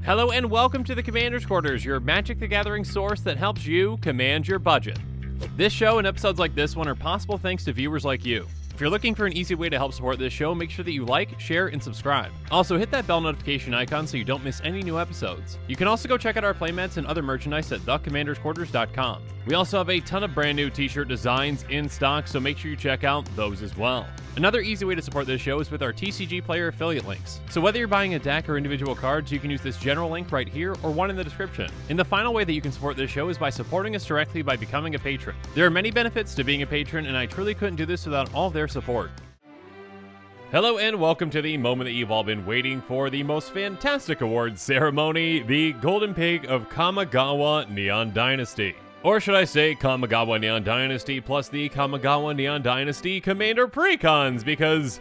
Hello and welcome to the Commander's Quarters, your Magic the Gathering source that helps you command your budget. This show and episodes like this one are possible thanks to viewers like you. If you're looking for an easy way to help support this show, make sure that you like, share, and subscribe. Also, hit that bell notification icon so you don't miss any new episodes. You can also go check out our playmats and other merchandise at thecommandersquarters.com. We also have a ton of brand new t-shirt designs in stock, so make sure you check out those as well. Another easy way to support this show is with our TCG Player affiliate links. So whether you're buying a deck or individual cards, you can use this general link right here or one in the description. And the final way that you can support this show is by supporting us directly by becoming a patron. There are many benefits to being a patron, and I truly couldn't do this without all their support. Hello and welcome to the moment that you've all been waiting for, the most fantastic awards ceremony, the Golden Pig of Kamigawa Neon Dynasty. Or should I say Kamigawa Neon Dynasty plus the Kamigawa Neon Dynasty Commander Precons, because,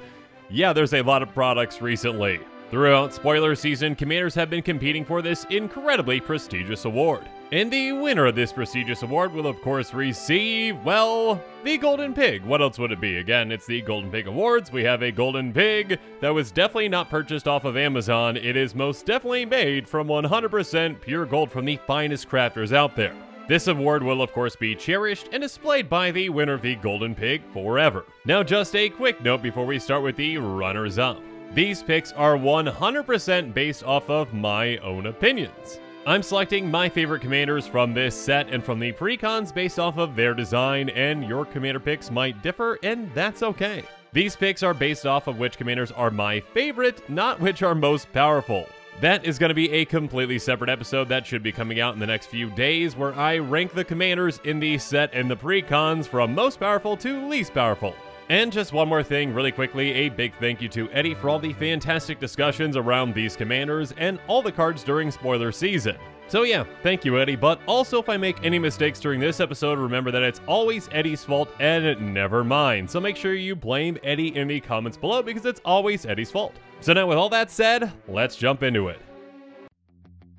yeah, there's a lot of products recently. Throughout spoiler season, Commanders have been competing for this incredibly prestigious award. And the winner of this prestigious award will of course receive, well, the Golden Pig. What else would it be? Again, it's the Golden Pig Awards. We have a Golden Pig that was definitely not purchased off of Amazon. It is most definitely made from 100% pure gold from the finest crafters out there. This award will of course be cherished and displayed by the winner of the Golden Pig forever. Now just a quick note before we start with the runners-up. These picks are 100% based off of my own opinions. I'm selecting my favorite commanders from this set and from the precons based off of their design, and your commander picks might differ, and that's okay. These picks are based off of which commanders are my favorite, not which are most powerful. That is going to be a completely separate episode that should be coming out in the next few days, where I rank the commanders in the set and the precons from most powerful to least powerful. And just one more thing really quickly, a big thank you to Eddie for all the fantastic discussions around these commanders and all the cards during spoiler season. So yeah, thank you Eddie, but also if I make any mistakes during this episode, remember that it's always Eddie's fault and never mine. So make sure you blame Eddie in the comments below because it's always Eddie's fault. So now with all that said, let's jump into it.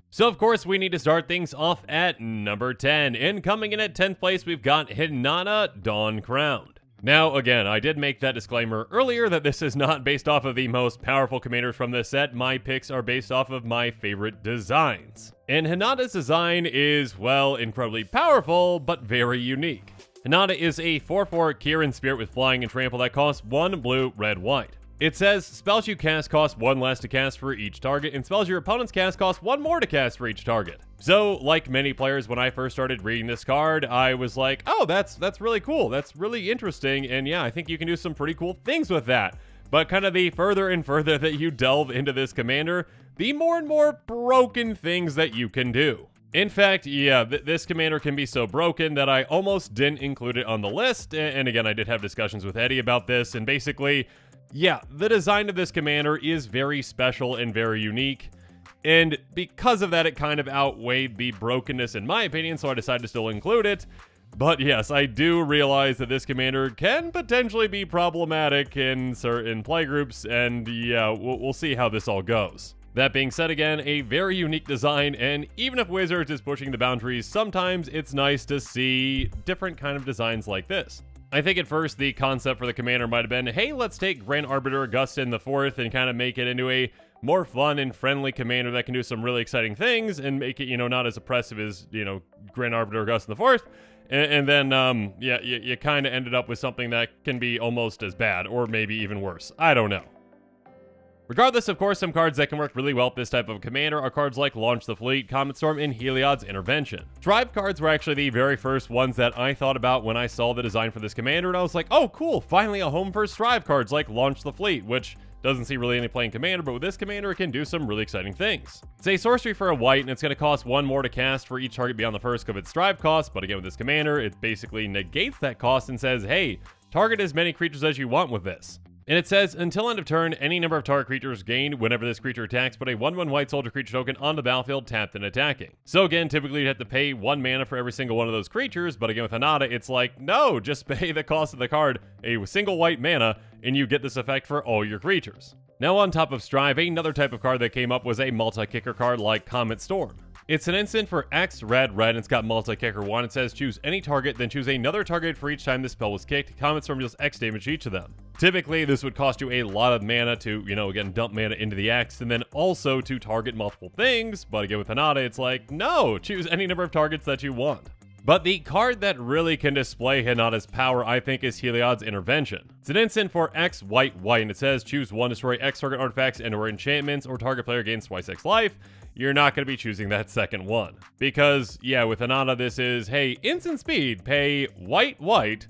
So of course we need to start things off at number 10, and coming in at 10th place we've got Hinata Dawn Crowned. Now, again, I did make that disclaimer earlier that this is not based off of the most powerful commanders from this set. My picks are based off of my favorite designs. And Hinata's design is, well, incredibly powerful, but very unique. Hinata is a 4/4 Kieran Spirit with Flying and Trample that costs 1 blue, red, white. It says, spells you cast cost 1 less to cast for each target, and spells your opponents cast cost 1 more to cast for each target. So, like many players, when I first started reading this card, I was like, oh, that's really cool, that's really interesting, and yeah, I think you can do some pretty cool things with that. But kind of the further and further that you delve into this commander, the more and more broken things that you can do. In fact, yeah, this commander can be so broken that I almost didn't include it on the list, and again, I did have discussions with Eddie about this, and basically, yeah, the design of this commander is very special and very unique, and because of that, it kind of outweighed the brokenness in my opinion, so I decided to still include it. But yes, I do realize that this commander can potentially be problematic in certain playgroups, and yeah, we'll see how this all goes. That being said, again, a very unique design, and even if Wizards is pushing the boundaries, sometimes it's nice to see different kind of designs like this. I think at first the concept for the commander might have been, hey, let's take Grand Arbiter Augustin IV and kind of make it into a more fun and friendly commander that can do some really exciting things and make it, not as oppressive as, Grand Arbiter Augustin IV. And then, yeah, you kind of ended up with something that can be almost as bad, or maybe even worse. I don't know. Regardless, of course, some cards that can work really well with this type of commander are cards like Launch the Fleet, Comet Storm, and Heliod's Intervention. Drive cards were actually the very first ones that I thought about when I saw the design for this commander, and I was like, oh cool, finally a home for Strive cards like Launch the Fleet, which doesn't see really any play in commander, but with this commander it can do some really exciting things. It's a sorcery for a white, and it's going to cost 1 more to cast for each target beyond the first of its Strive cost, but again with this commander, it basically negates that cost and says, hey, target as many creatures as you want with this. And it says, until end of turn, any number of target creatures gained whenever this creature attacks, put a 1/1 white soldier creature token on the battlefield tapped and attacking. So again, typically you'd have to pay 1 mana for every single one of those creatures, but again with Hinata, it's like, no, just pay the cost of the card, a single white mana, and you get this effect for all your creatures. Now on top of Strive, another type of card that came up was a multi-kicker card like Comet Storm. It's an instant for X, red, and it's got multi-kicker 1. It says choose any target, then choose another target for each time the spell was kicked. Comments from deals X damage to each of them. Typically, this would cost you a lot of mana to, again, dump mana into the X, and then also to target multiple things, but again with Hinata, it's like, no, choose any number of targets that you want. But the card that really can display Hinata's power, I think, is Heliod's Intervention. It's an instant for X, white, and it says choose 1, destroy X target artifacts and or enchantments, or target player gains twice X life. You're not going to be choosing that second one. Because, yeah, with Hinata, this is, hey, instant speed, pay white,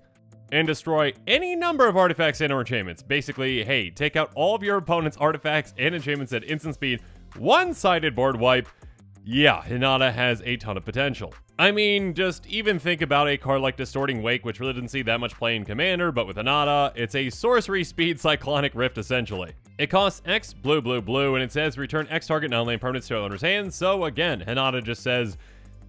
and destroy any number of artifacts and or enchantments. Basically, hey, take out all of your opponent's artifacts and enchantments at instant speed, one-sided board wipe. Yeah, Hinata has a ton of potential. I mean, just even think about a card like Distorting Wake, which really didn't see that much play in Commander, but with Hinata, it's a sorcery speed Cyclonic Rift, essentially. It costs X, blue, and it says return X target non-land permanents to owner's hand, so again, Hinata just says,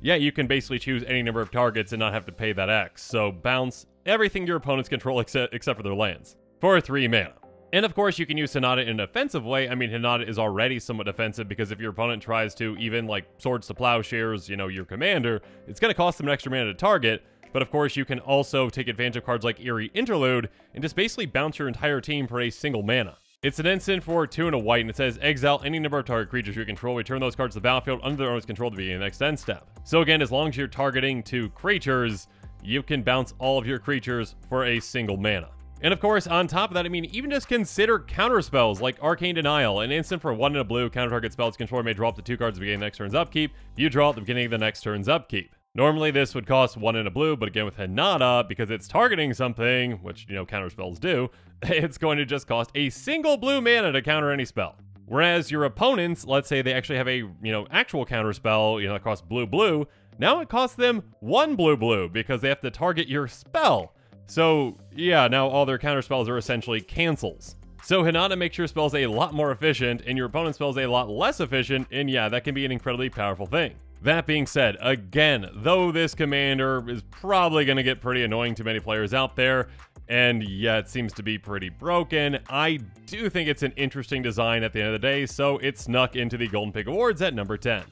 yeah, you can basically choose any number of targets and not have to pay that X, so bounce everything your opponents control except for their lands, for 3 mana. And of course, you can use Hinata in an offensive way. I mean, Hinata is already somewhat defensive because if your opponent tries to even like Swords to Plowshares, your commander, it's going to cost them an extra mana to target. But of course, you can also take advantage of cards like Eerie Interlude and just basically bounce your entire team for a single mana. It's an instant for 2 and a white, and it says exile any number of target creatures you control, return those cards to the battlefield under their owner's control to begin the next end step. So again, as long as you're targeting 2 creatures, you can bounce all of your creatures for a single mana. And of course, on top of that, I mean, even just consider counter spells like Arcane Denial, an instant for 1 and a blue, counter target spell's controller may draw up to 2 cards at the beginning of the next turn's upkeep. You draw at the beginning of the next turn's upkeep. Normally, this would cost 1 and a blue, but again with Hinata, because it's targeting something, which, counter spells do, it's going to just cost a single blue mana to counter any spell. Whereas your opponents, let's say they actually have a, actual counter spell, that costs blue, now it costs them 1 blue because they have to target your spell. So, yeah, now all their counter spells are essentially cancels. So Hinata makes your spells a lot more efficient, and your opponent's spells a lot less efficient, and yeah, that can be an incredibly powerful thing. That being said, again, though this commander is probably going to get pretty annoying to many players out there, and yeah, it seems to be pretty broken, I do think it's an interesting design at the end of the day, so it snuck into the Golden Pig Awards at number 10.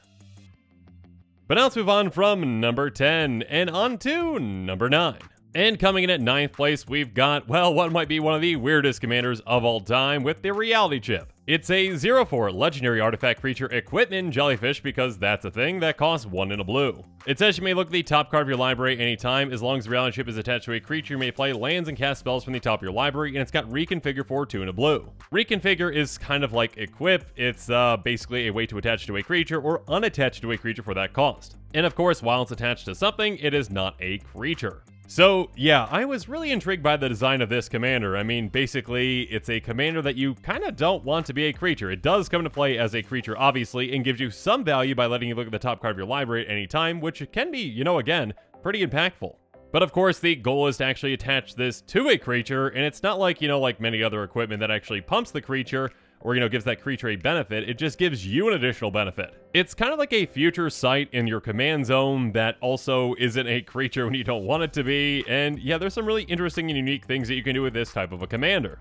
But now let's move on from number 10, and on to number 9. And coming in at 9th place, we've got, well, what might be one of the weirdest commanders of all time with the Reality Chip. It's a 0/4 legendary artifact creature equipment jellyfish because that's a thing that costs 1 and a blue. It says you may look at the top card of your library anytime. As long as the Reality Chip is attached to a creature, you may play lands and cast spells from the top of your library, and it's got Reconfigure for 2 and a blue. Reconfigure is kind of like Equip. It's basically a way to attach to a creature or unattach to a creature for that cost. And of course, while it's attached to something, it is not a creature. So, yeah, I was really intrigued by the design of this commander. I mean, basically, it's a commander that you kind of don't want to be a creature. It does come into play as a creature, obviously, and gives you some value by letting you look at the top card of your library at any time, which can be, again, pretty impactful. But of course, the goal is to actually attach this to a creature, and it's not like, like many other equipment that actually pumps the creature, or, gives that creature a benefit. It just gives you an additional benefit. It's kind of like a future sight in your command zone that also isn't a creature when you don't want it to be, and yeah, there's some really interesting and unique things that you can do with this type of a commander.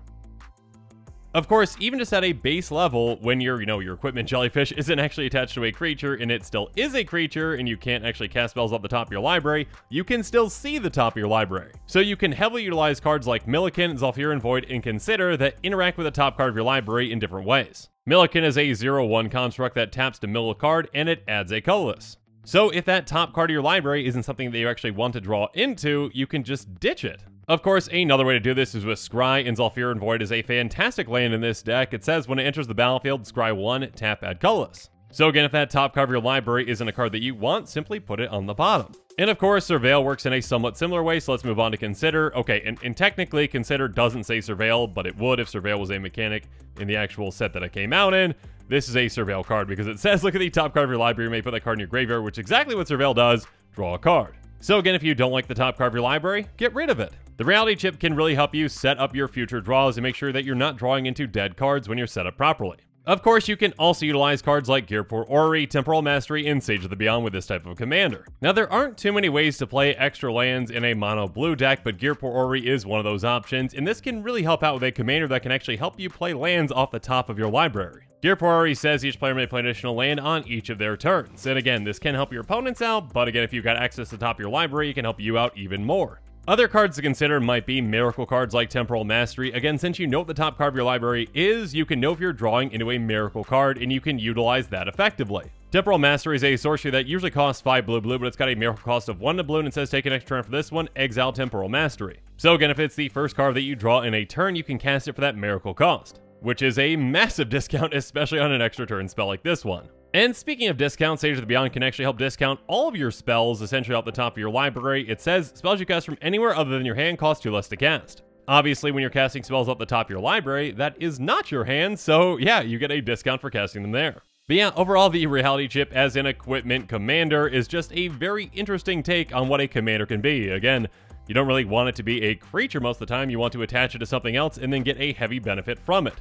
Of course, even just at a base level, when your equipment jellyfish isn't actually attached to a creature and it still is a creature and you can't actually cast spells off the top of your library, you can still see the top of your library. So you can heavily utilize cards like Millikin, Zhalfir, Void, and Consider that interact with the top card of your library in different ways. Millikin is a 0/1 construct that taps to mill a card and it adds a colorless. So if that top card of your library isn't something that you actually want to draw into, you can just ditch it. Of course, another way to do this is with Scry, and Zhalfir Void is a fantastic land in this deck. It says when it enters the battlefield, Scry 1, tap, add colorless. So again, if that top card of your library isn't a card that you want, simply put it on the bottom. And of course, Surveil works in a somewhat similar way, so let's move on to Consider. Okay, and technically, Consider doesn't say Surveil, but it would if Surveil was a mechanic in the actual set that it came out in. This is a Surveil card because it says look at the top card of your library, you may put that card in your graveyard, which is exactly what Surveil does, draw a card. So again, if you don't like the top card of your library, get rid of it. The Reality Chip can really help you set up your future draws and make sure that you're not drawing into dead cards when you're set up properly. Of course, you can also utilize cards like Gearport Orrery, Temporal Mastery, and Sage of the Beyond with this type of commander. Now, there aren't too many ways to play extra lands in a mono blue deck, but Gearport Orrery is one of those options, and this can really help out with a commander that can actually help you play lands off the top of your library. Gear Priority says each player may play an additional land on each of their turns. And again, this can help your opponents out, but again, if you've got access to the top of your library, it can help you out even more. Other cards to consider might be miracle cards like Temporal Mastery. Again, since you know what the top card of your library is, you can know if you're drawing into a miracle card, and you can utilize that effectively. Temporal Mastery is a sorcery that usually costs 5 blue, but it's got a miracle cost of 1 blue, and it says take an extra turn for this one, exile Temporal Mastery. So again, if it's the first card that you draw in a turn, you can cast it for that miracle cost, which is a massive discount, especially on an extra turn spell like this one. And speaking of discounts, Sage of the Beyond can actually help discount all of your spells essentially off the top of your library. It says spells you cast from anywhere other than your hand cost 2 less to cast. Obviously, when you're casting spells off the top of your library, that is not your hand, so yeah, you get a discount for casting them there. But yeah, overall, the Reality Chip as an equipment commander is just a very interesting take on what a commander can be. Again, you don't really want it to be a creature most of the time, you want to attach it to something else and then get a heavy benefit from it.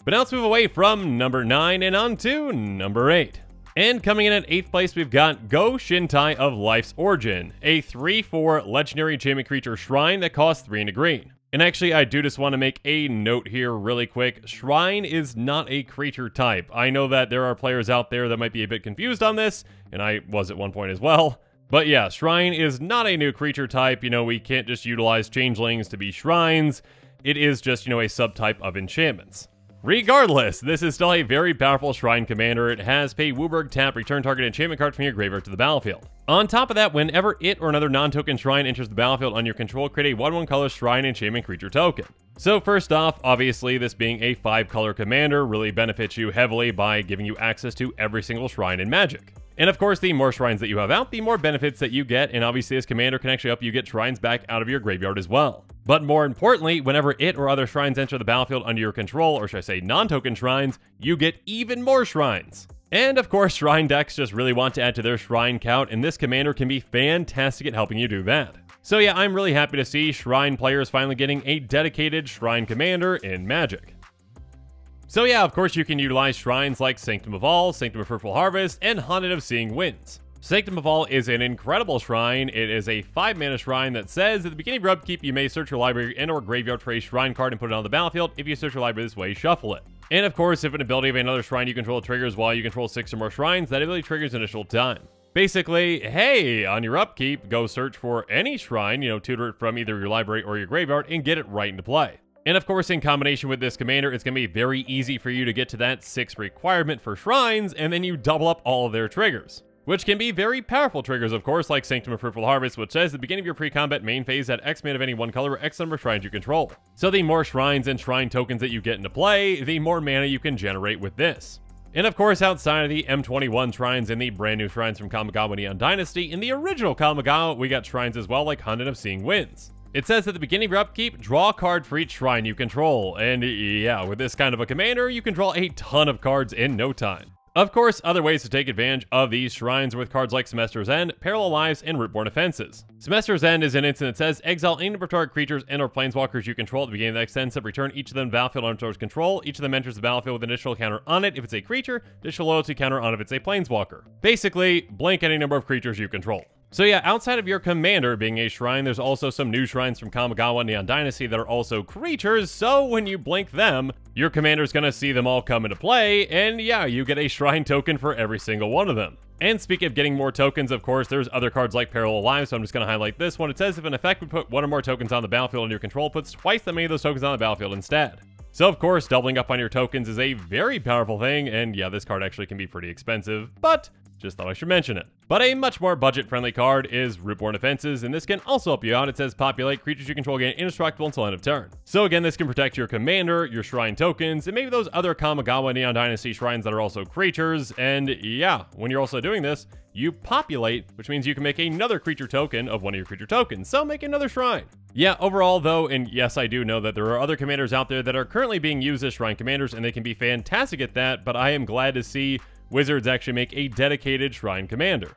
But now let's move away from number 9 and on to number 8. And coming in at 8th place, we've got Go Shintai of Life's Origin, a 3/4 legendary enchantment creature shrine that costs 3 and a green. And actually, I do just want to make a note here really quick. Shrine is not a creature type. I know that there are players out there that might be a bit confused on this, and I was at one point as well. But yeah, Shrine is not a new creature type. You know, we can't just utilize changelings to be shrines. It is just, you know, a subtype of enchantments. Regardless, this is still a very powerful Shrine Commander. It has pay Wooburg, tap, return target enchantment card from your graveyard to the battlefield. On top of that, whenever it or another non-token shrine enters the battlefield on your control, create a 1/1 color Shrine enchantment creature token. So first off, obviously this being a 5-color commander really benefits you heavily by giving you access to every single shrine in Magic. And of course, the more shrines that you have out, the more benefits that you get, and obviously this commander can actually help you get shrines back out of your graveyard as well. But more importantly, whenever it or other shrines enter the battlefield under your control, or should I say non-token shrines, you get even more shrines. And of course, shrine decks just really want to add to their shrine count, and this commander can be fantastic at helping you do that. So yeah, I'm really happy to see shrine players finally getting a dedicated shrine commander in Magic. So yeah, of course you can utilize shrines like Sanctum of All, Sanctum of Fruitful Harvest, and Haunted of Seeing Winds. Sanctum of All is an incredible shrine. It is a 5-mana shrine that says, at the beginning of your upkeep, you may search your library and or graveyard for a shrine card and put it on the battlefield. If you search your library this way, shuffle it. And of course, if an ability of another shrine you control triggers while you control 6 or more shrines, that ability triggers initial time. Basically, hey, on your upkeep, go search for any shrine, you know, tutor it from either your library or your graveyard, and get it right into play. And of course, in combination with this commander, it's going to be very easy for you to get to that 6 requirement for shrines, and then you double up all of their triggers. Which can be very powerful triggers, of course, like Sanctum of Fruitful Harvest, which says at the beginning of your pre-combat main phase, add X mana of any one color or X number of shrines you control. So the more shrines and shrine tokens that you get into play, the more mana you can generate with this. And of course, outside of the M21 shrines and the brand new shrines from Kamigawa Neon Dynasty, in the original Kamigawa, we got shrines as well, like Haunted of Seeing Winds. It says at the beginning of your upkeep, draw a card for each shrine you control. And yeah, with this kind of a commander, you can draw a ton of cards in no time. Of course, other ways to take advantage of these shrines are with cards like Semester's End, Parallel Lives, and Rootborn Offenses. Semester's End is an instant that says, exile any number of target creatures and or planeswalkers you control at the beginning of the next end, step, return each of them battlefield under towards control. Each of them enters the battlefield with an additional counter on it if it's a creature, additional loyalty counter on if it's a planeswalker. Basically, blank any number of creatures you control. So yeah, outside of your commander being a shrine, there's also some new shrines from Kamigawa Neon Dynasty that are also creatures, so when you blink them, your commander's gonna see them all come into play, and yeah, you get a shrine token for every single one of them. And speaking of getting more tokens, of course, there's other cards like Parallel Lives, so I'm just gonna highlight this one. It says if an effect would put 1 or more tokens on the battlefield under your control, puts twice that many of those tokens on the battlefield instead. So of course, doubling up on your tokens is a very powerful thing, and yeah, this card actually can be pretty expensive, but just thought I should mention it. But a much more budget-friendly card is Rootborn Offenses, and this can also help you out. It says populate, creatures you control gain indestructible until end of turn. So again, this can protect your commander, your shrine tokens, and maybe those other Kamigawa Neon Dynasty shrines that are also creatures. And yeah, when you're also doing this, you populate, which means you can make another creature token of one of your creature tokens, so make another shrine. Yeah, overall though, and yes, I do know that there are other commanders out there that are currently being used as shrine commanders, and they can be fantastic at that, but I am glad to see Wizards actually make a dedicated shrine commander.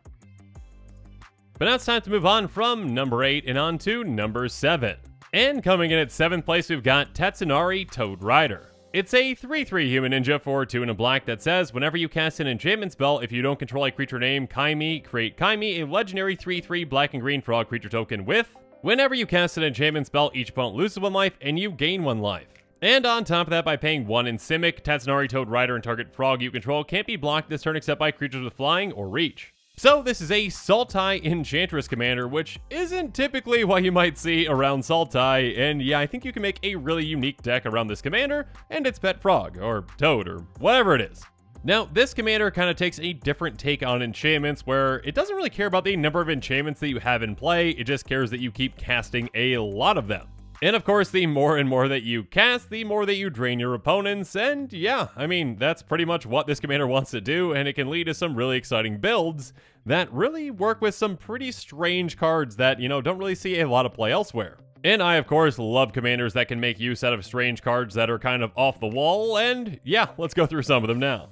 But now it's time to move on from number 8 and on to number 7. And coming in at 7th place, we've got Tatsunari Toad Rider. It's a 3/3 human ninja for 2 and a black that says, whenever you cast an enchantment spell, if you don't control a creature named Kaimi, create Kaimi, a legendary 3/3 black and green frog creature token with, whenever you cast an enchantment spell, each opponent loses 1 life and you gain 1 life. And on top of that, by paying 1 in Simic, Tatsunari, Toad, Rider, and target frog you control can't be blocked this turn except by creatures with flying or reach. So this is a Sultai Enchantress commander, which isn't typically what you might see around Sultai, and yeah, I think you can make a really unique deck around this commander and its pet frog, or toad, or whatever it is. Now, this commander kind of takes a different take on enchantments, where it doesn't really care about the number of enchantments that you have in play, it just cares that you keep casting a lot of them. And of course, the more and more that you cast, the more that you drain your opponents, and yeah, I mean, that's pretty much what this commander wants to do, and it can lead to some really exciting builds that really work with some pretty strange cards that, you know, don't really see a lot of play elsewhere. And I, of course, love commanders that can make use out of strange cards that are kind of off the wall, and yeah, let's go through some of them now.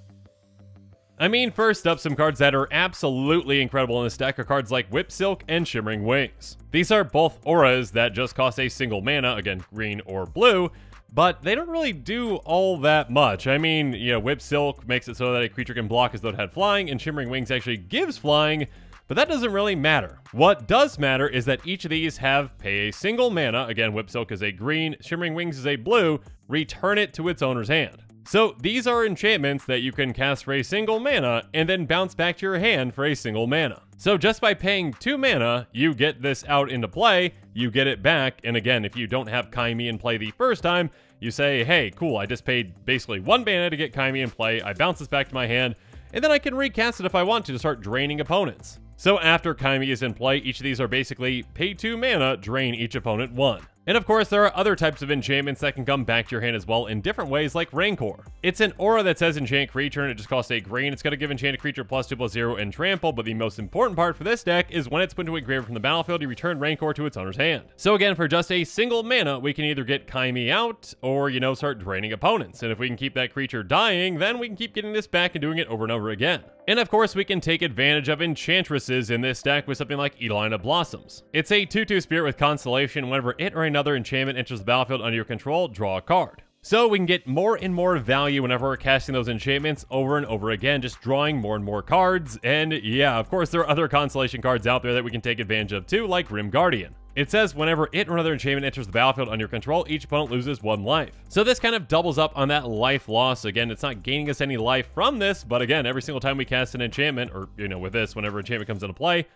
I mean, first up, some cards that are absolutely incredible in this deck are cards like Whip Silk and Shimmering Wings. These are both auras that just cost a single mana, again, green or blue, but they don't really do all that much. I mean, you know, Whip Silk makes it so that a creature can block as though it had flying, and Shimmering Wings actually gives flying, but that doesn't really matter. What does matter is that each of these have pay a single mana, again, Whip Silk is a green, Shimmering Wings is a blue, return it to its owner's hand. So these are enchantments that you can cast for a single mana and then bounce back to your hand for a single mana. So just by paying 2 mana, you get this out into play, you get it back, and again, if you don't have Kaimi in play the first time, you say, hey, cool, I just paid basically 1 mana to get Kaimi in play, I bounce this back to my hand, and then I can recast it if I want to start draining opponents. So after Kaimi is in play, each of these are basically pay 2 mana, drain each opponent 1. And of course, there are other types of enchantments that can come back to your hand as well in different ways, like Rancor. It's an aura that says enchant creature, and it just costs a green. It's going to give enchanted creature +2/+0 and trample, but the most important part for this deck is when it's put into a graveyard from the battlefield, you return Rancor to its owner's hand. So again, for just a single mana, we can either get Kaimi out, or, you know, start draining opponents. And if we can keep that creature dying, then we can keep getting this back and doing it over and over again. And of course, we can take advantage of enchantresses in this deck with something like Edelina Blossoms. It's a 2/2 spirit with Constellation. Whenever it or another enchantment enters the battlefield under your control, draw a card. So we can get more and more value whenever we're casting those enchantments over and over again, just drawing more and more cards. And yeah, of course, there are other Constellation cards out there that we can take advantage of too, like Grim Guardian. It says whenever it or another enchantment enters the battlefield under your control, each opponent loses 1 life. So this kind of doubles up on that life loss. Again, it's not gaining us any life from this, but again, every single time we cast an enchantment, or, you know, with this, whenever enchantment comes into play,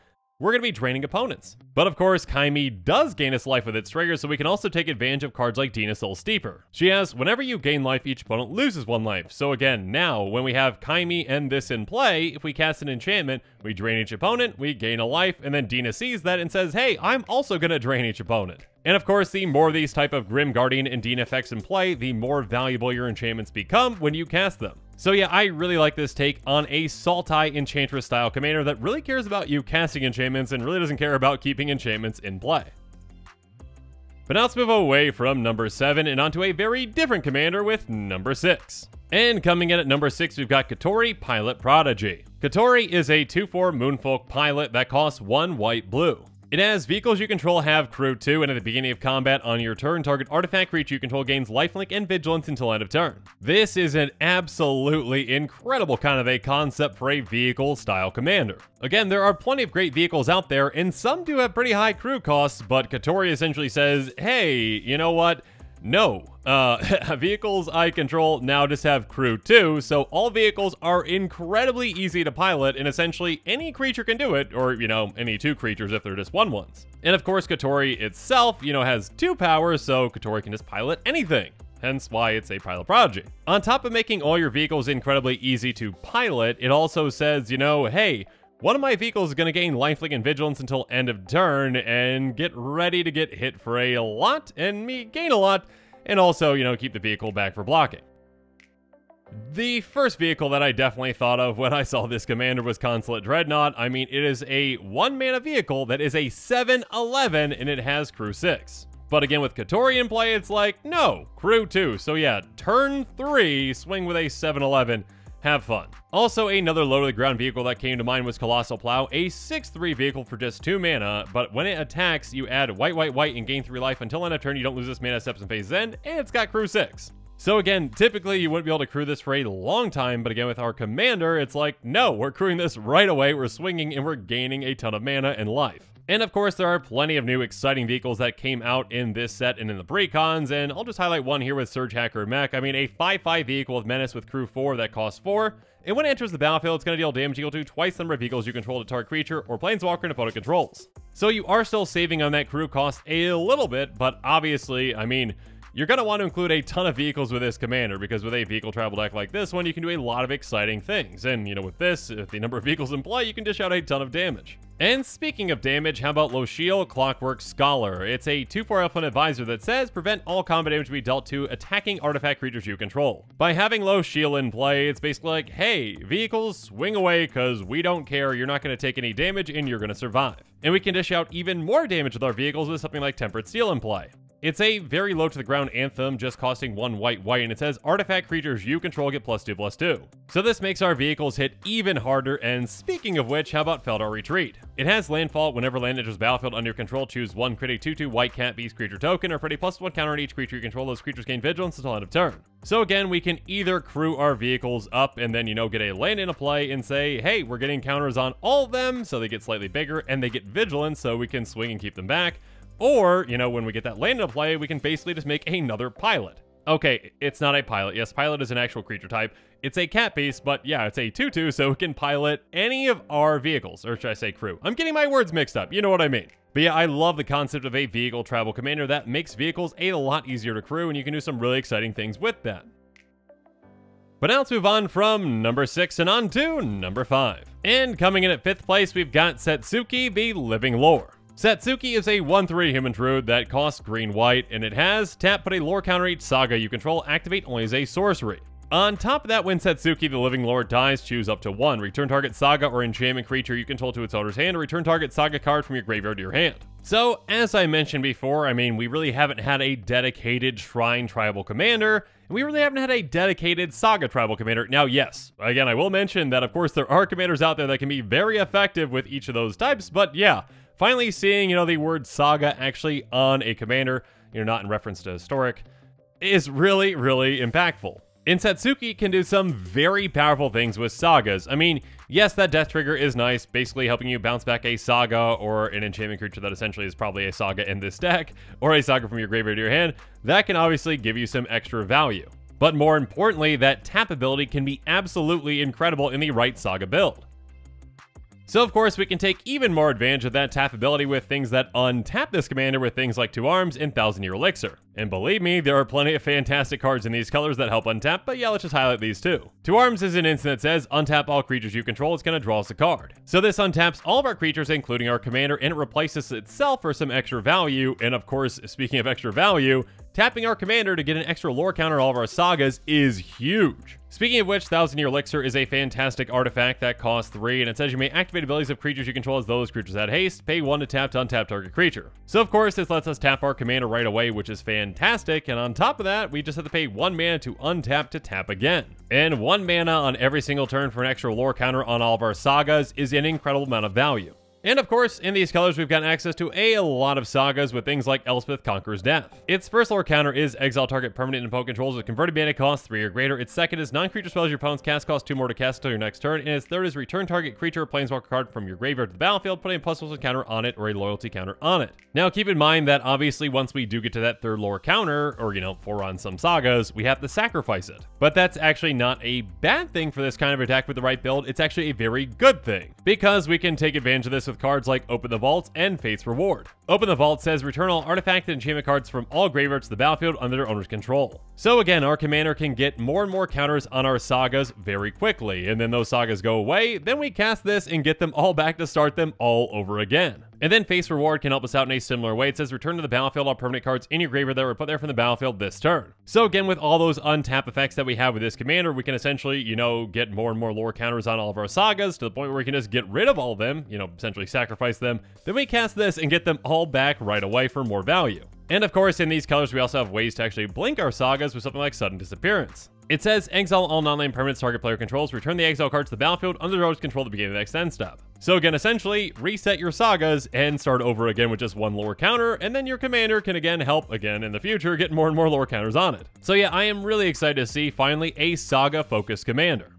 we're going to be draining opponents. But of course, Kaimi does gain us life with its trigger, so we can also take advantage of cards like Dina Soul Steeper. She has, whenever you gain life, each opponent loses 1 life. So again, now, when we have Kaimi and this in play, if we cast an enchantment, we drain each opponent, we gain a life, and then Dina sees that and says, hey, I'm also going to drain each opponent. And of course, the more of these type of Grim Guardian and Dina effects in play, the more valuable your enchantments become when you cast them. So yeah, I really like this take on a Sultai Enchantress style commander that really cares about you casting enchantments and really doesn't care about keeping enchantments in play. But now let's move away from number 7 and onto a very different commander with number 6. And coming in at number 6, we've got Kotori, Pilot Prodigy. Kotori is a 2/4 Moonfolk pilot that costs 1 white-blue. It has vehicles you control have crew 2, and at the beginning of combat on your turn, target artifact creature you control gains lifelink and vigilance until end of turn. This is an absolutely incredible kind of a concept for a vehicle-style commander. Again, there are plenty of great vehicles out there, and some do have pretty high crew costs, but Kotori essentially says, hey, you know what? No. Vehicles I control now just have crew 2, so all vehicles are incredibly easy to pilot, and essentially any creature can do it, or, you know, any 2 creatures if they're just 1/1s. And of course, Kotori itself, you know, has 2 powers, so Kotori can just pilot anything. Hence why it's a Pilot Prodigy. On top of making all your vehicles incredibly easy to pilot, it also says, you know, hey, one of my vehicles is going to gain lifelink and vigilance until end of turn, and get ready to get hit for a lot, and me gain a lot, and also, you know, keep the vehicle back for blocking. The first vehicle that I definitely thought of when I saw this commander was Consulate Dreadnought. I mean, it is a 1-mana vehicle that is a 7/11, and it has crew 6. But again, with Kotori in play, it's like, no, crew 2. So yeah, turn 3, swing with a 7/11. Have fun. Also, another low-to-the-ground vehicle that came to mind was Colossal Plow, a 6/3 vehicle for just 2 mana, but when it attacks, you add white, white, white, and gain 3 life until end of turn. You don't lose this mana steps and phase's end, and it's got crew 6. So again, typically you wouldn't be able to crew this for a long time, but again, with our commander, it's like, no, we're crewing this right away, we're swinging, and we're gaining a ton of mana and life. And of course, there are plenty of new exciting vehicles that came out in this set and in the pre-cons, and I'll just highlight one here with Surge Hacker Mech. I mean, a 5/5 vehicle with Menace with Crew 4 that costs 4, and when it enters the battlefield, it's going to deal damage equal to twice the number of vehicles you control to target creature or planeswalker an opponent controls. So you are still saving on that crew cost a little bit, but obviously, I mean, you're going to want to include a ton of vehicles with this commander, because with a vehicle travel deck like this one, you can do a lot of exciting things. And, you know, with this, if the number of vehicles in play, you can dish out a ton of damage. And speaking of damage, how about Lochiel Clockwork Scholar? It's a 2/4 Elfin Advisor that says, prevent all combat damage to be dealt to attacking artifact creatures you control. By having Lochiel in play, it's basically like, hey, vehicles, swing away, because we don't care, you're not going to take any damage, and you're going to survive. And we can dish out even more damage with our vehicles with something like Tempered Steel in play. It's a very low to the ground anthem, just costing 1 white, and it says artifact creatures you control get +2/+2. So this makes our vehicles hit even harder, and speaking of which, how about Feldar Retreat? It has landfall. Whenever land enters battlefield under your control, choose one, create a 2/2 white cat beast creature token, or put a +1 counter on each creature you control. Those creatures gain vigilance until end of turn. So again, we can either crew our vehicles up and then, you know, get a land into play and say, hey, we're getting counters on all of them, so they get slightly bigger, and they get vigilance, so we can swing and keep them back. Or, you know, when we get that land into play, we can basically just make another pilot. Okay, it's not a pilot. Yes, pilot is an actual creature type. It's a cat beast, but yeah, it's a 2/2, so it can pilot any of our vehicles, or should I say crew. I'm getting my words mixed up, you know what I mean. But yeah, I love the concept of a vehicle travel commander that makes vehicles a lot easier to crew, and you can do some really exciting things with that. But now let's move on from number 6 and on to number 5. And coming in at 5th place, we've got Setsuki, the Living Lore. Setsuki is a 1/3 human druid that costs green-white, and it has tap, put a lore counter each saga you control, activate only as a sorcery. On top of that, when Setsuki the Living Lore dies, choose up to 1. Return target saga or enchantment creature you control to its owner's hand, or return target saga card from your graveyard to your hand. So, as I mentioned before, I mean, we really haven't had a dedicated Shrine Tribal Commander, and we really haven't had a dedicated Saga Tribal Commander. Now, yes, again, I will mention that, of course, there are commanders out there that can be very effective with each of those types, but yeah, finally seeing, you know, the word Saga actually on a commander, you know, not in reference to Historic, is really, really impactful. And Setsuki can do some very powerful things with Sagas. I mean, yes, that death trigger is nice, basically helping you bounce back a Saga or an enchantment creature that essentially is probably a Saga in this deck, or a Saga from your graveyard to your hand. That can obviously give you some extra value. But more importantly, that tap ability can be absolutely incredible in the right Saga build. So of course, we can take even more advantage of that tap ability with things that untap this commander with things like 2 Arms and 1000-Year Elixir. And believe me, there are plenty of fantastic cards in these colors that help untap, but yeah, let's just highlight these two. 2 Arms is an instant that says, untap all creatures you control, it's going to draw us a card. So this untaps all of our creatures, including our commander, and it replaces itself for some extra value. And of course, speaking of extra value, tapping our commander to get an extra lore counter on all of our sagas is huge. Speaking of which, 1000-Year Elixir is a fantastic artifact that costs 3, and it says you may activate abilities of creatures you control as those creatures add haste, pay 1 to tap to untap target creature. So of course, this lets us tap our commander right away, which is fantastic, and on top of that, we just have to pay 1 mana to untap to tap again. And 1 mana on every single turn for an extra lore counter on all of our sagas is an incredible amount of value. And of course, in these colors, we've got access to a lot of sagas with things like Elspeth Conquers Death. Its first lore counter is exile target permanent and opponent controls with converted mana cost 3 or greater. Its second is non-creature spells your opponent's cast cost 2 more to cast until your next turn. And its third is return target creature or planeswalker card from your graveyard to the battlefield, putting a +1 counter on it or a loyalty counter on it. Now keep in mind that obviously once we do get to that third lore counter, or you know, 4 on some sagas, we have to sacrifice it. But that's actually not a bad thing for this kind of attack with the right build. It's actually a very good thing, because we can take advantage of this with cards like Open the Vault and Fate's Reward. Open the Vault says return all artifact and enchantment cards from all graveyards to the battlefield under their owner's control. So again, our commander can get more and more counters on our sagas very quickly, and then those sagas go away, then we cast this and get them all back to start them all over again. And then Fate's Reward can help us out in a similar way. It says return to the battlefield all permanent cards in your graveyard that were put there from the battlefield this turn. So again, with all those untap effects that we have with this commander, we can essentially, you know, get more and more lore counters on all of our sagas to the point where we can just get rid of all of them, you know, essentially sacrifice them. Then we cast this and get them all back right away for more value. And of course, in these colors, we also have ways to actually blink our sagas with something like Sudden Disappearance. It says exile all non-land permanents target player controls, return the exile card to the battlefield under the owner's control at the beginning of the next end step. So again, essentially, reset your sagas and start over again with just 1 lore counter, and then your commander can again help again in the future get more and more lore counters on it. So yeah, I am really excited to see finally a saga-focused commander.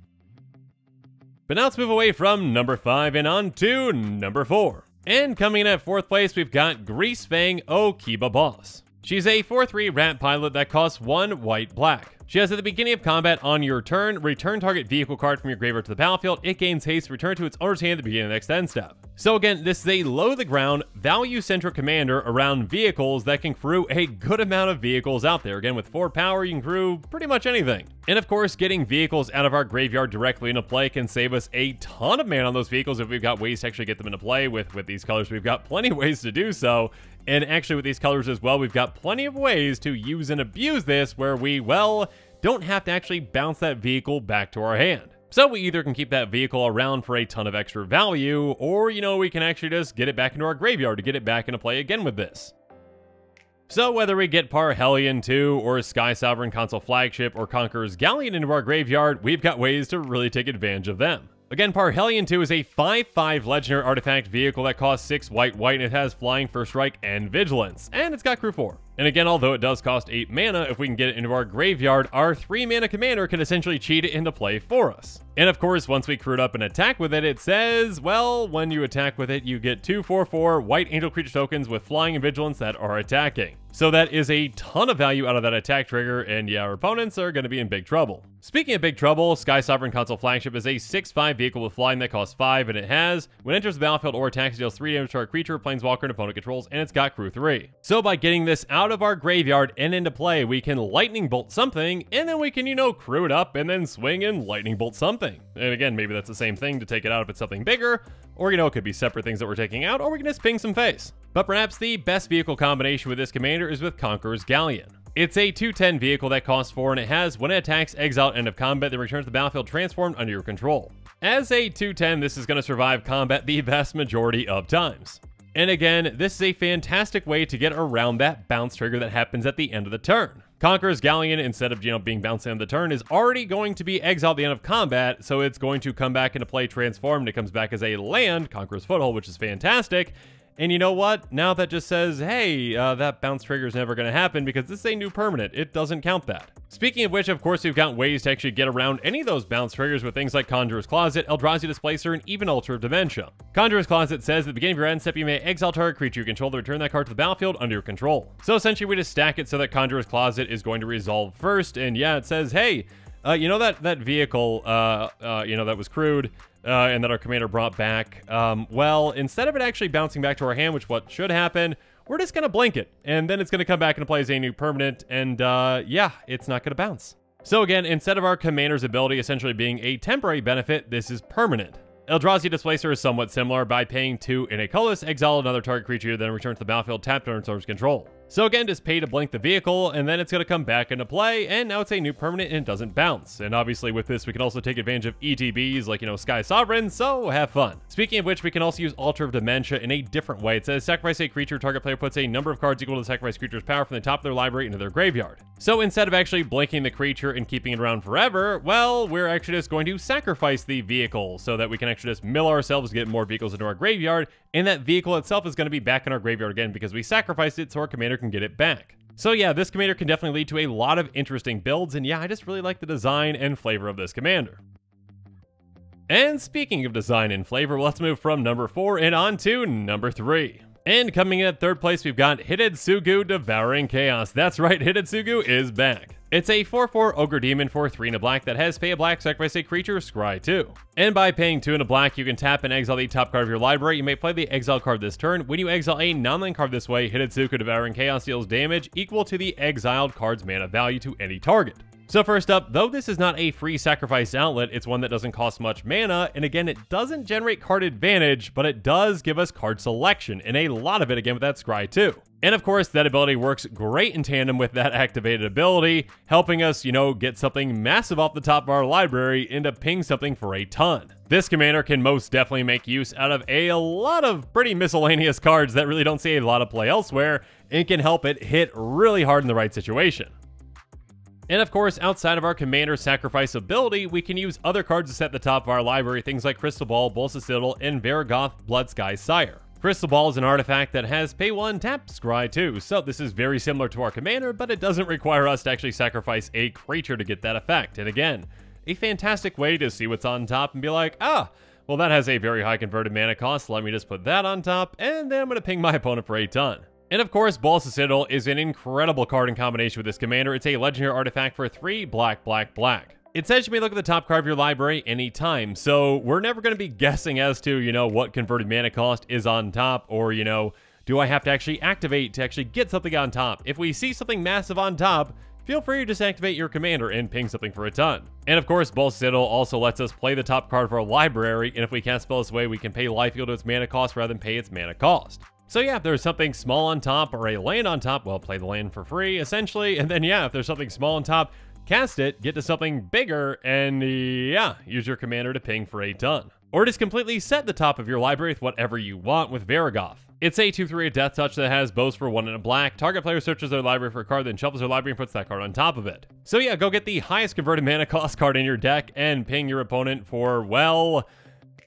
But now let's move away from number 5 and on to number 4. And coming in at 4th place, we've got Greasefang Okiba Boss. She's a 4/3 rat pilot that costs 1 white-black. She has at the beginning of combat on your turn, return target vehicle card from your graveyard to the battlefield. It gains haste, return to its owner's hand at the beginning of the next end step. So again, this is a low-to-the-ground, value-centric commander around vehicles that can crew a good amount of vehicles out there. Again, with 4 power, you can crew pretty much anything. And of course, getting vehicles out of our graveyard directly into play can save us a ton of mana on those vehicles if we've got ways to actually get them into play. With these colors, we've got plenty of ways to do so. And actually with these colors as well, we've got plenty of ways to use and abuse this where we, well, don't have to actually bounce that vehicle back to our hand. So we either can keep that vehicle around for a ton of extra value, or, you know, we can actually just get it back into our graveyard to get it back into play again with this. So whether we get Parhelion 2, or Sky Sovereign Console Flagship, or Conqueror's Galleon into our graveyard, we've got ways to really take advantage of them. Again, Parhelion 2 is a 5/5 legendary artifact vehicle that costs 6 white, and it has Flying, First Strike, and Vigilance, and it's got crew 4. And again, although it does cost 8 mana, if we can get it into our graveyard, our 3 mana commander can essentially cheat it into play for us. And of course, once we crewed up and attack with it, it says, well, when you attack with it, you get 2 4/4 white angel creature tokens with Flying and Vigilance that are attacking. So that is a ton of value out of that attack trigger, and yeah, our opponents are going to be in big trouble. Speaking of big trouble, Sky Sovereign Console Flagship is a 6/5 vehicle with flying that costs 5, and it has, when it enters the battlefield or attacks, it deals 3 damage to our creature, planeswalker, and opponent controls, and it's got crew 3. So by getting this out of our graveyard and into play, we can lightning bolt something, and then we can, you know, crew it up and then swing and lightning bolt something. And again, maybe that's the same thing to take it out if it's something bigger, or, you know, it could be separate things that we're taking out, or we can just ping some face. But perhaps the best vehicle combination with this commander is with Conqueror's Galleon. It's a 2/10 vehicle that costs 4, and it has, when it attacks, exile at end of combat, then returns to the battlefield transformed under your control. As a 2/10, this is going to survive combat the vast majority of times. And again, this is a fantastic way to get around that bounce trigger that happens at the end of the turn. Conqueror's Galleon, instead of, you know, being bounced at the end of the turn, is already going to be exiled at the end of combat, so it's going to come back into play transformed. It comes back as a land, Conqueror's Foothold, which is fantastic. And you know what? Now that just says, hey, that bounce trigger is never going to happen because this is a new permanent. It doesn't count that. Speaking of which, of course, we've got ways to actually get around any of those bounce triggers with things like Conjurer's Closet, Eldrazi Displacer, and even Altar of Dementia. Conjurer's Closet says at the beginning of your end step, you may exile target creature you control to return that card to the battlefield under your control. So essentially, we just stack it so that Conjurer's Closet is going to resolve first. And yeah, it says, hey, you know that vehicle, you know, that was crewed, and that our commander brought back, well, instead of it actually bouncing back to our hand, which what should happen, we're just going to blink it, and then it's going to come back into play as a new permanent, and yeah, it's not going to bounce. So again, instead of our commander's ability essentially being a temporary benefit, this is permanent. Eldrazi Displacer is somewhat similar. By paying 2 in a colorless, exile another target creature, then return to the battlefield tapped under its owner's control. So again, just pay to blink the vehicle, and then it's going to come back into play, and now it's a new permanent and it doesn't bounce. And obviously with this, we can also take advantage of ETBs like, you know, Sky Sovereign, so have fun. Speaking of which, we can also use Altar of Dementia in a different way. It says, sacrifice a creature, target player puts a number of cards equal to the sacrificed creature's power from the top of their library into their graveyard. So instead of actually blinking the creature and keeping it around forever, well, we're actually just going to sacrifice the vehicle so that we can actually just mill ourselves to get more vehicles into our graveyard, and that vehicle itself is going to be back in our graveyard again because we sacrificed it so our commander can get it back. So yeah, this commander can definitely lead to a lot of interesting builds, and yeah, I just really like the design and flavor of this commander. And speaking of design and flavor, let's move from number 4 and on to number 3. And coming in at 3rd place, we've got Hidetsugu Devouring Chaos. That's right, Hidetsugu is back. It's a 4/4 Ogre Demon for 3 and a black that has pay a black, sacrifice a creature, scry 2. And by paying 2 and a black, you can tap and exile the top card of your library. You may play the exile card this turn. When you exile a non-land card this way, Hidetsugu Devouring Chaos deals damage equal to the exiled card's mana value to any target. So first up, though this is not a free sacrifice outlet, it's one that doesn't cost much mana, and again, it doesn't generate card advantage, but it does give us card selection, and a lot of it again with that scry too. And of course, that ability works great in tandem with that activated ability, helping us, you know, get something massive off the top of our library and to ping something for a ton. This commander can most definitely make use out of a lot of pretty miscellaneous cards that really don't see a lot of play elsewhere, and can help it hit really hard in the right situation. And of course, outside of our commander sacrifice ability, we can use other cards to set the top of our library, things like Crystal Ball, Bolsa Citadel, and Varagoth Bloodsky Sire. Crystal Ball is an artifact that has pay 1, tap, scry 2, so this is very similar to our commander, but it doesn't require us to actually sacrifice a creature to get that effect. And again, a fantastic way to see what's on top and be like, Well, that has a very high converted mana cost. Let me just put that on top, and then I'm going to ping my opponent for a ton. And of course, Balls of Citadel is an incredible card in combination with this commander. It's a legendary artifact for 3 black, black, black. It says you may look at the top card of your library anytime, so we're never going to be guessing as to, what converted mana cost is on top, or, do I have to actually activate to actually get something on top? If we see something massive on top, feel free to just activate your commander and ping something for a ton. And of course, Balls of Citadel also lets us play the top card of our library, and if we can't spell this away, we can pay life equal to its mana cost rather than pay its mana cost. So yeah, if there's something small on top or a land on top, well, play the land for free, essentially. And then yeah, if there's something small on top, cast it, get to something bigger, and yeah, use your commander to ping for a ton. Or just completely set the top of your library with whatever you want with Varigoth. It's a 2/3 Death Touch that has bows for 1 and a black. Target player searches their library for a card, then shuffles their library and puts that card on top of it. So yeah, go get the highest converted mana cost card in your deck and ping your opponent for, well,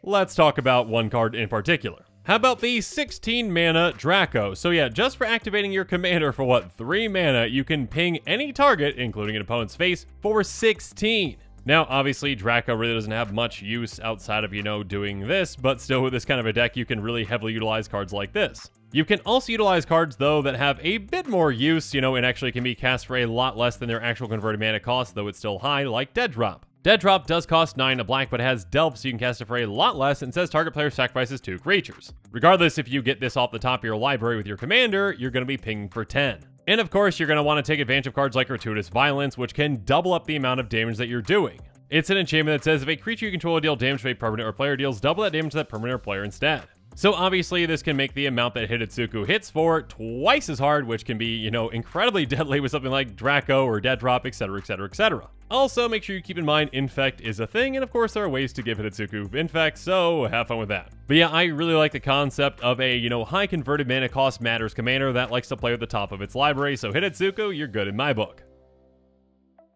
let's talk about one card in particular. How about the 16 mana Draco? So yeah, just for activating your commander for what, 3 mana, you can ping any target, including an opponent's face, for 16. Now, obviously, Draco really doesn't have much use outside of, doing this, but still with this kind of a deck, you can really heavily utilize cards like this. You can also utilize cards, though, that have a bit more use, and actually can be cast for a lot less than their actual converted mana cost, though it's still high, like Dead Drop. Dead Drop does cost 9 a black, but it has Delve, so you can cast it for a lot less, and says target player sacrifices 2 creatures. Regardless, if you get this off the top of your library with your commander, you're going to be pinging for 10. And of course, you're going to want to take advantage of cards like Gratuitous Violence, which can double up the amount of damage that you're doing. It's an enchantment that says if a creature you control will deal damage to a permanent or player, deals double that damage to that permanent or player instead. So obviously, this can make the amount that Hidetsugu hits for twice as hard, which can be, incredibly deadly with something like Draco or Dead Drop, etc, etc, etc. Also, make sure you keep in mind Infect is a thing, and of course, there are ways to give Hidetsugu Infect, so have fun with that. But yeah, I really like the concept of a, high converted mana cost matters commander that likes to play at the top of its library, so Hidetsugu, you're good in my book.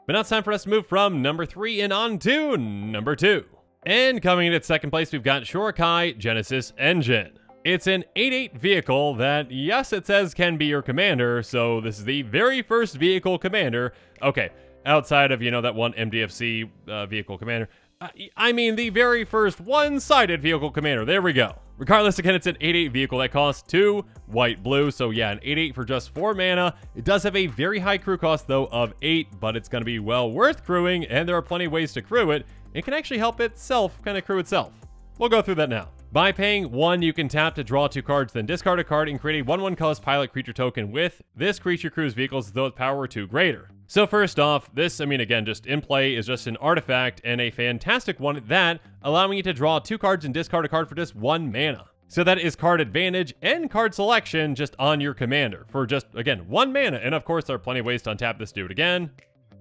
But now it's time for us to move from number 3 and on to number 2. And coming in at second place, we've got Shurikai Genesis Engine. It's an 8/8 vehicle that, yes, it says can be your commander, so this is the very first vehicle commander. Okay, outside of, that one MDFC vehicle commander. I mean, the very first one-sided vehicle commander. There we go. Regardless, again, it's an 8/8 vehicle that costs 2 white, blue. So yeah, an 8/8 for just 4 mana. It does have a very high crew cost, though, of 8, but it's going to be well worth crewing, and there are plenty of ways to crew it. It can actually help itself kind of crew itself. We'll go through that now. By paying 1, you can tap to draw 2 cards, then discard a card and create a 1/1 colorless pilot creature token with this creature crews vehicles as though its power were 2 greater. So first off, this, again, just in play is just an artifact and a fantastic one at that, allowing you to draw 2 cards and discard a card for just 1 mana. So that is card advantage and card selection just on your commander for just, again, 1 mana. And of course, there are plenty of ways to untap this dude again.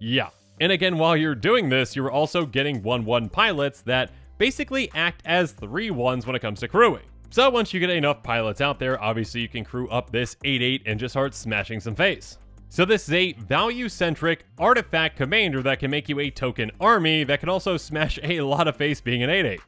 Yeah. And again, while you're doing this, you're also getting 1/1 pilots that basically act as 3/1s when it comes to crewing. So once you get enough pilots out there, obviously you can crew up this 8/8 and just start smashing some face. So this is a value-centric artifact commander that can make you a token army that can also smash a lot of face being an 8/8.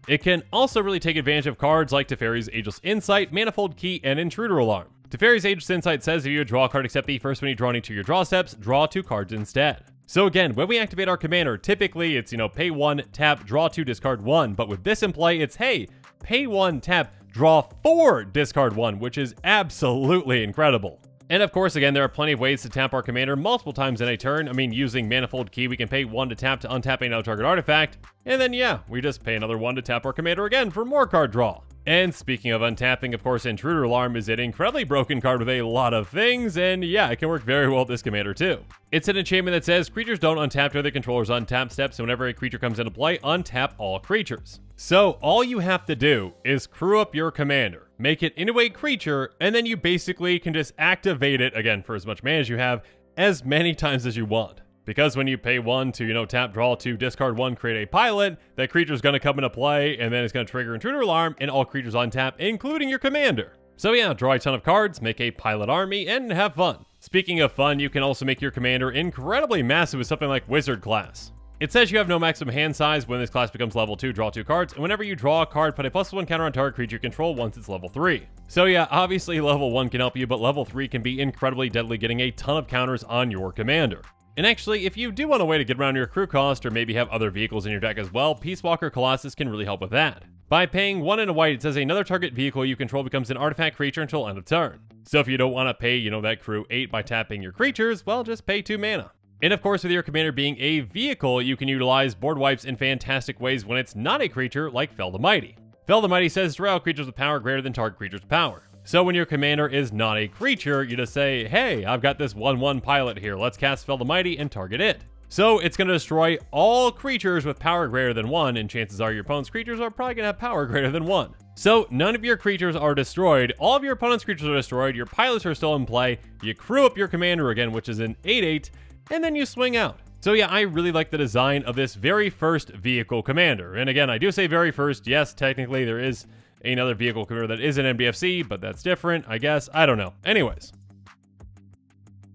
It can also really take advantage of cards like Teferi's Ageless Insight, Manifold Key, and Intruder Alarm. Teferi's Ageless Insight says if you draw a card except the first one you draw any 2 of your draw steps, draw 2 cards instead. So again, when we activate our commander, typically it's, pay 1, tap, draw 2, discard 1. But with this in play, it's, hey, pay 1, tap, draw 4, discard 1, which is absolutely incredible. And of course, again, there are plenty of ways to tap our commander multiple times in a turn. Using Manifold Key, we can pay 1 to tap to untap another target artifact. And then, yeah, we just pay another 1 to tap our commander again for more card draw. And speaking of untapping, of course, Intruder Alarm is an incredibly broken card with a lot of things, and yeah, it can work very well with this commander too. It's an enchantment that says creatures don't untap to their controller's untap steps, so whenever a creature comes into play, untap all creatures. So all you have to do is crew up your commander, make it into a creature, and then you basically can just activate it, again, for as much mana as you have, as many times as you want. Because when you pay 1 to, tap, draw 2, discard 1, create a pilot, that creature's going to come into play, and then it's going to trigger Intruder Alarm, and all creatures on tap, including your commander. So yeah, draw a ton of cards, make a pilot army, and have fun. Speaking of fun, you can also make your commander incredibly massive with something like Wizard class. It says you have no maximum hand size. When this class becomes level 2, draw 2 cards, and whenever you draw a card, put a +1 counter on target creature you control once it's level 3. So yeah, obviously level 1 can help you, but level 3 can be incredibly deadly, getting a ton of counters on your commander. And actually, if you do want a way to get around your crew cost or maybe have other vehicles in your deck as well, Peace Walker Colossus can really help with that. By paying 1 and a white, it says another target vehicle you control becomes an artifact creature until end of turn. So if you don't want to pay, that crew 8 by tapping your creatures, well, just pay 2 mana. And of course, with your commander being a vehicle, you can utilize board wipes in fantastic ways when it's not a creature like Fell the Mighty. Fell the Mighty says draw out creatures with power greater than target creature's power. So when your commander is not a creature, you just say, hey, I've got this 1/1 pilot here, let's cast Fell the Mighty and target it. So it's going to destroy all creatures with power greater than 1, and chances are your opponent's creatures are probably going to have power greater than 1. So none of your creatures are destroyed, all of your opponent's creatures are destroyed, your pilots are still in play, you crew up your commander again, which is an 8/8, and then you swing out. So yeah, I really like the design of this very first vehicle commander. And again, I do say very first, yes, technically there is another vehicle commander that is an MDFC, but that's different, I guess, I don't know. Anyways.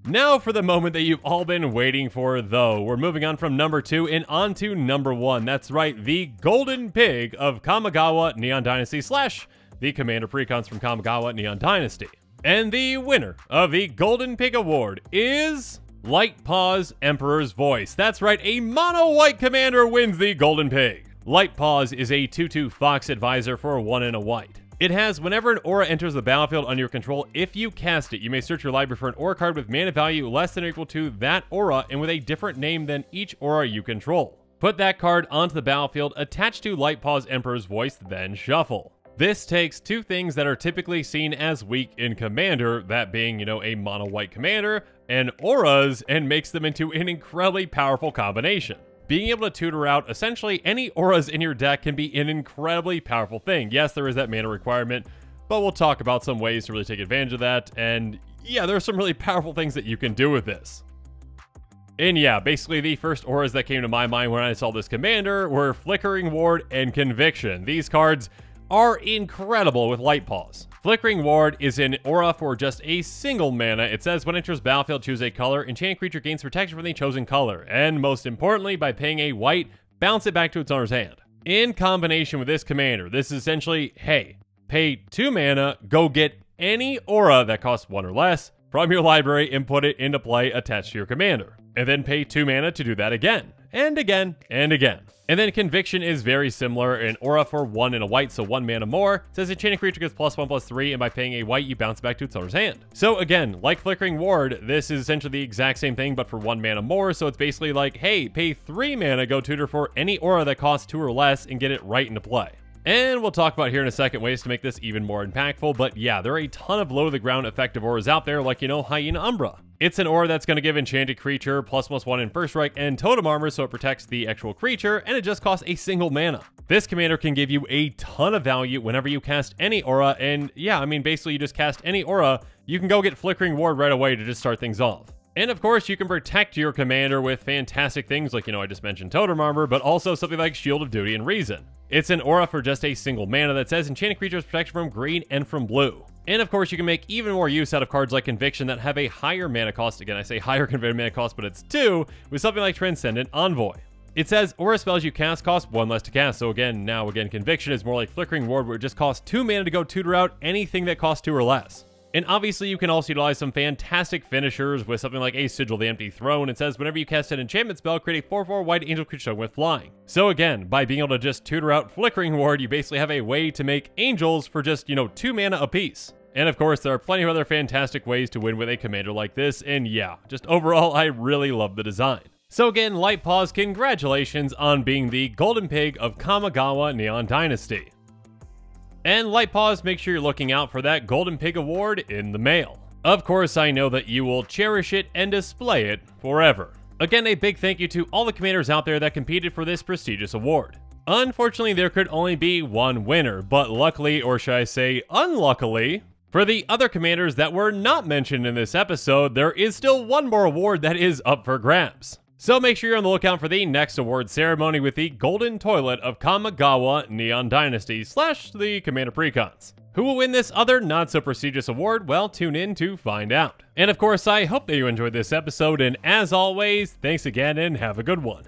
Now for the moment that you've all been waiting for, though. We're moving on from number 2 and on to number 1. That's right, the Golden Pig of Kamigawa Neon Dynasty / the Commander Precons from Kamigawa Neon Dynasty. And the winner of the Golden Pig Award is Lightpaw's Emperor's Voice. That's right, a mono-white commander wins the Golden Pig. Lightpaws is a 2/2 Fox Advisor for 1 and a white. It has, whenever an aura enters the battlefield under your control, if you cast it, you may search your library for an aura card with mana value less than or equal to that aura and with a different name than each aura you control. Put that card onto the battlefield attached to Lightpaw's Emperor's Voice, then shuffle. This takes 2 things that are typically seen as weak in Commander, that being, a mono-white commander, and auras, and makes them into an incredibly powerful combination. Being able to tutor out essentially any auras in your deck can be an incredibly powerful thing. Yes, there is that mana requirement, but we'll talk about some ways to really take advantage of that, and yeah, there are some really powerful things that you can do with this. And yeah, basically the first auras that came to my mind when I saw this commander were Flickering Ward and Conviction. These cards are incredible with Lightpaws. Flickering Ward is an aura for just a single mana. It says when it enters battlefield, choose a color. Enchanted creature gains protection from the chosen color. And most importantly, by paying a white, bounce it back to its owner's hand. In combination with this commander, this is essentially, hey, pay 2 mana, go get any aura that costs 1 or less from your library and put it into play attached to your commander. And then pay 2 mana to do that again, and again, and again. And then Conviction is very similar, an aura for 1 and a white, so 1 mana more. It says enchanted creature gets +1/+3, and by paying a white, you bounce back to its owner's hand. So again, like Flickering Ward, this is essentially the exact same thing, but for 1 mana more, so it's basically like, hey, pay 3 mana, go tutor for any aura that costs 2 or less, and get it right into play. And we'll talk about here in a second ways to make this even more impactful, but yeah, there are a ton of low-to-the-ground effective auras out there, like, Hyena Umbra. It's an aura that's going to give enchanted creature ++1 in first strike and totem armor, so it protects the actual creature, and it just costs a single mana. This commander can give you a ton of value whenever you cast any aura, and yeah, basically you just cast any aura, you can go get Flickering Ward right away to just start things off. And of course, you can protect your commander with fantastic things like, I just mentioned Totem Armor, but also something like Shield of Duty and Reason. It's an aura for just a single mana that says enchanted creatures protection from green and from blue. And of course, you can make even more use out of cards like Conviction that have a higher mana cost. Again, I say higher converted mana cost, but it's 2, with something like Transcendent Envoy. It says aura spells you cast cost 1 less to cast, so again, Conviction is more like Flickering Ward, where it just costs 2 mana to go tutor out anything that costs 2 or less. And obviously, you can also utilize some fantastic finishers with something like a Sigil the Empty Throne. It says whenever you cast an enchantment spell, create a 4/4 white angel creature with flying. So again, by being able to just tutor out Flickering Ward, you basically have a way to make angels for just, 2 mana apiece. And of course, there are plenty of other fantastic ways to win with a commander like this, and yeah, just overall, I really love the design. So again, Lightpaws, congratulations on being the Golden Pig of Kamigawa Neon Dynasty. And Lightpaws, make sure you're looking out for that Golden Pig Award in the mail. Of course, I know that you will cherish it and display it forever. Again, a big thank you to all the commanders out there that competed for this prestigious award. Unfortunately, there could only be one winner, but luckily, or should I say unluckily, for the other commanders that were not mentioned in this episode, there is still one more award that is up for grabs. So make sure you're on the lookout for the next award ceremony with the Golden Toilet of Kamigawa Neon Dynasty / the Commander Precons. Who will win this other not-so-prestigious award? Well, tune in to find out. And of course, I hope that you enjoyed this episode, and as always, thanks again and have a good one.